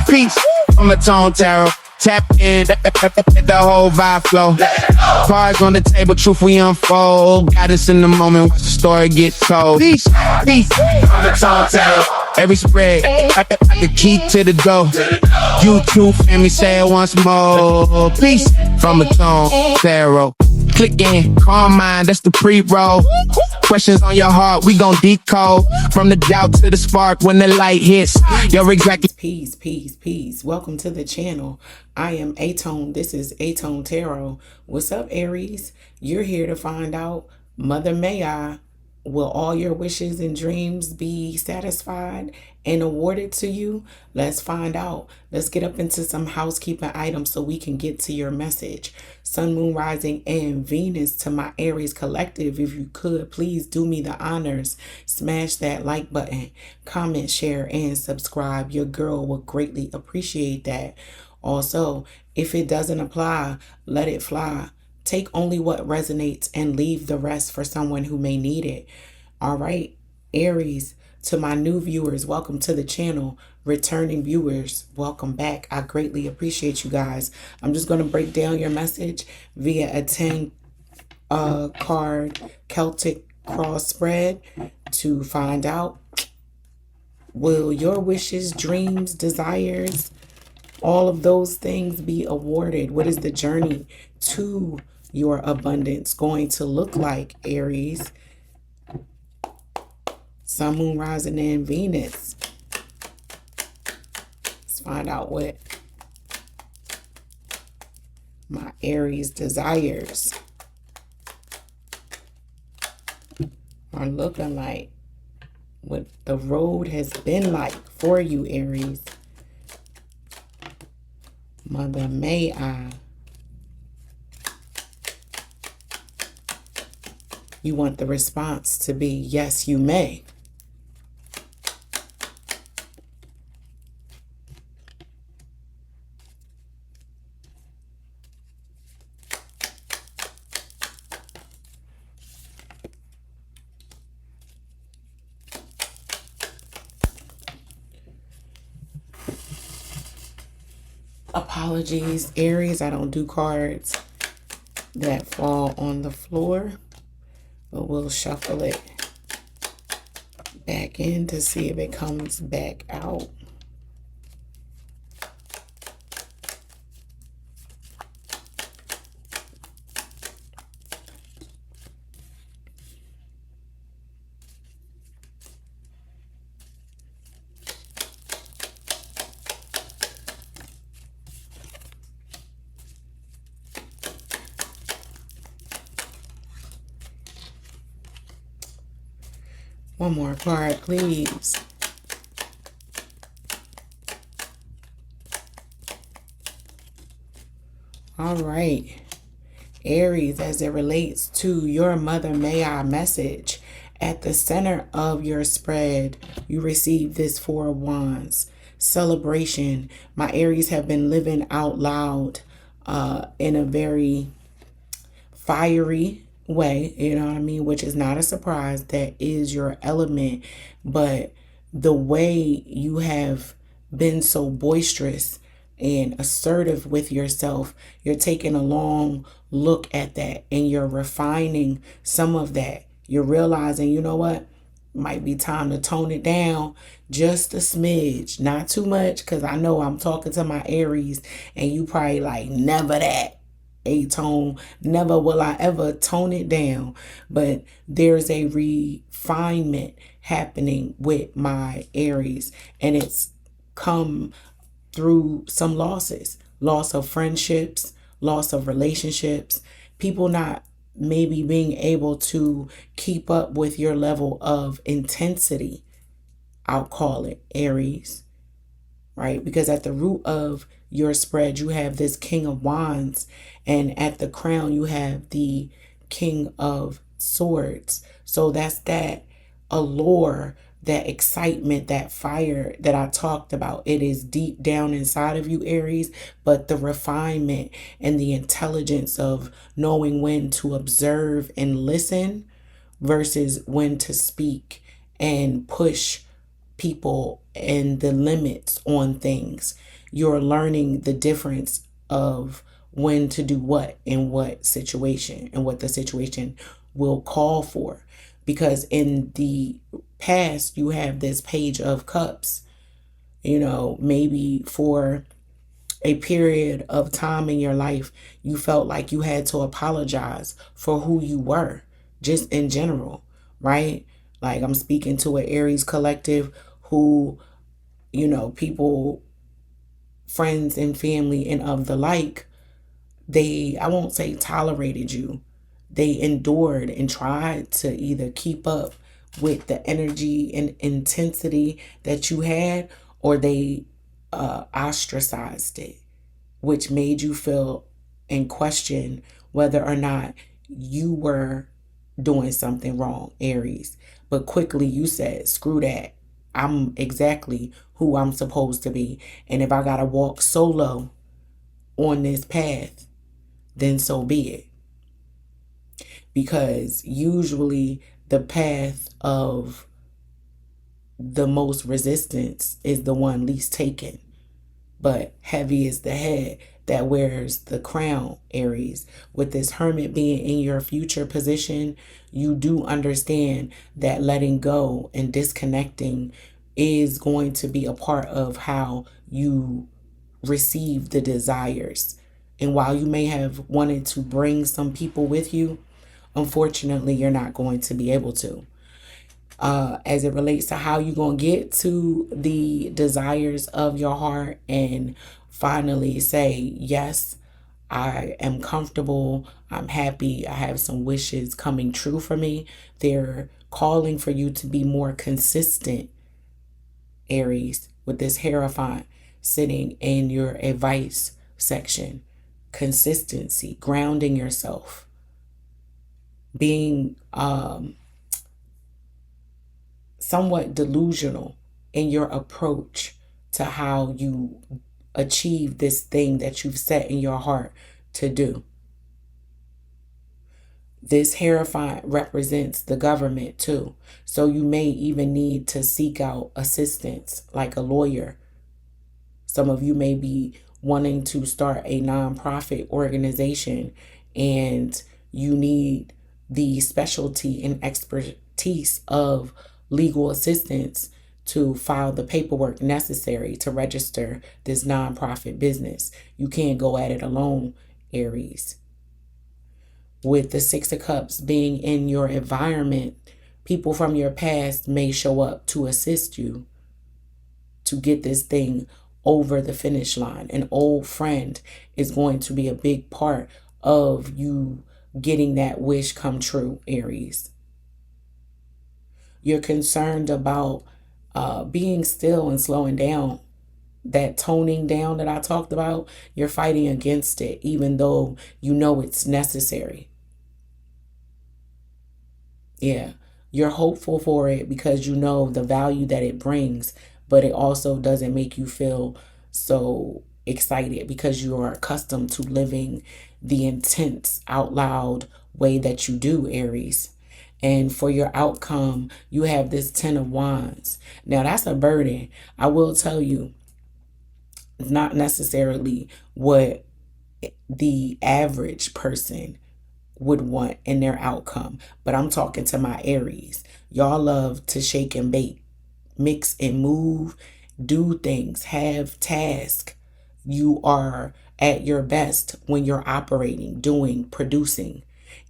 Peace from aTone Tarot. Tap in, the whole vibe flow. Cards on the table, truth we unfold. Guidance in the moment, watch the story get told. Peace from aTone Tarot. Every spread, the key to the door. YouTube family, say it once more. Peace from aTone Tarot. Click in, calm mind, that's the pre-roll. Questions on your heart, we gon' decode. From the doubt to the spark when the light hits. You're exactly. Peace. Welcome to the channel. I am aTone. This is aTone Tarot. What's up, Aries? You're here to find out, Mother May I, will all your wishes and dreams be satisfied and awarded to you? Let's find out. Let's get up into some housekeeping items so we can get to your message. Sun, Moon, Rising, and Venus to my Aries collective. If you could, please do me the honors. Smash that like button, comment, share, and subscribe. Your girl would greatly appreciate that. Also, if it doesn't apply, let it fly. Take only what resonates and leave the rest for someone who may need it. All right, Aries, to my new viewers, welcome to the channel. Returning viewers, welcome back. I greatly appreciate you guys. I'm just going to break down your message via a 10 card Celtic cross spread to find out, will your wishes, dreams, desires, all of those things be awarded? What is the journey to your abundance going to look like, Aries? Sun, Moon, Rising, and Venus. Let's find out what my Aries desires are looking like, what the road has been like for you, Aries. Mother May I. You want the response to be, yes, you may. Apologies, Aries, I don't do cards that fall on the floor, but we'll shuffle it back in to see if it comes back out. One more card, please. All right. Aries, as it relates to your Mother May I message, at the center of your spread, you receive this Four of Wands. Celebration. My Aries have been living out loud in a very fiery way, you know what I mean, which is not a surprise. That is your element. But the way you have been so boisterous and assertive with yourself, you're taking a long look at that and you're refining some of that. You're realizing, you know what, might be time to tone it down just a smidge, not too much, because I know I'm talking to my Aries and you probably like, never that. aTone, never will I ever tone it down. But there's a refinement happening with my Aries, and it's come through some losses, loss of friendships, loss of relationships, people not maybe being able to keep up with your level of intensity. I'll call it, Aries, right? Because at the root of your spread, you have this King of Wands, and at the crown, you have the King of Swords. So that's that allure, that excitement, that fire that I talked about. It is deep down inside of you, Aries, but the refinement and the intelligence of knowing when to observe and listen versus when to speak and push people and the limits on things. You're learning the difference of when to do what in what situation and what the situation will call for. Because in the past, you have this Page of Cups, maybe for a period of time in your life, you felt like you had to apologize for who you were, just in general, right? Like, I'm speaking to an Aries collective who, people, friends and family and of the like, I won't say tolerated you. They endured and tried to either keep up with the energy and intensity that you had, or they ostracized it, which made you feel and question whether or not you were doing something wrong, Aries. But quickly you said, screw that. I'm exactly who I'm supposed to be. And if I got to walk solo on this path, then so be it. Because usually the path of the most resistance is the one least taken. But heavy is the head that wears the crown, Aries. With this Hermit being in your future position, you do understand that letting go and disconnecting is going to be a part of how you receive the desires. And while you may have wanted to bring some people with you, unfortunately, you're not going to be able to. As it relates to how you're going to get to the desires of your heart and finally say, yes, I am comfortable, I'm happy, I have some wishes coming true for me. They're calling for you to be more consistent, Aries, with this Hierophant sitting in your advice section. Consistency, grounding yourself, being somewhat delusional in your approach to how you achieve this thing that you've set in your heart to do. This Hierophant represents the government too. So you may even need to seek out assistance like a lawyer. Some of you may be wanting to start a nonprofit organization and you need the specialty and expertise of legal assistance to file the paperwork necessary to register this nonprofit business. You can't go at it alone, Aries. With the Six of Cups being in your environment, people from your past may show up to assist you to get this thing over the finish line. An old friend is going to be a big part of you getting that wish come true, Aries. You're concerned about being still and slowing down. That toning down that I talked about, you're fighting against it, even though you know it's necessary. Yeah, you're hopeful for it because you know the value that it brings, but it also doesn't make you feel so excited because you are accustomed to living the intense, out loud way that you do, Aries. And for your outcome, you have this 10 of Wands. Now, that's a burden. I will tell you, it's not necessarily what the average person would want in their outcome. But I'm talking to my Aries. Y'all love to shake and bake, mix and move, do things, have tasks. You are at your best when you're operating, doing, producing.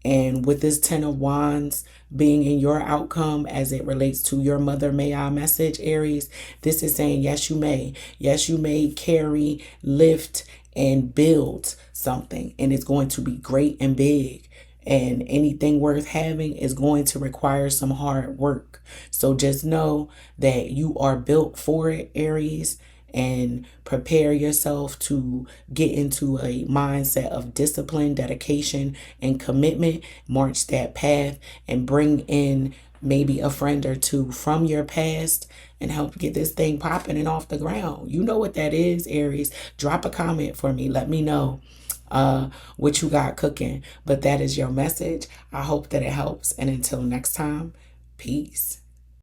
And with this 10 of Wands being in your outcome as it relates to your mother may I message, Aries, this is saying, yes, you may. Yes, you may carry, lift, and build something. And it's going to be great and big. And anything worth having is going to require some hard work. So just know that you are built for it, Aries. And prepare yourself to get into a mindset of discipline, dedication, and commitment. March that path and bring in maybe a friend or two from your past and help get this thing popping and off the ground. You know what that is, Aries. Drop a comment for me. Let me know what you got cooking. But that is your message. I hope that it helps. And until next time, peace.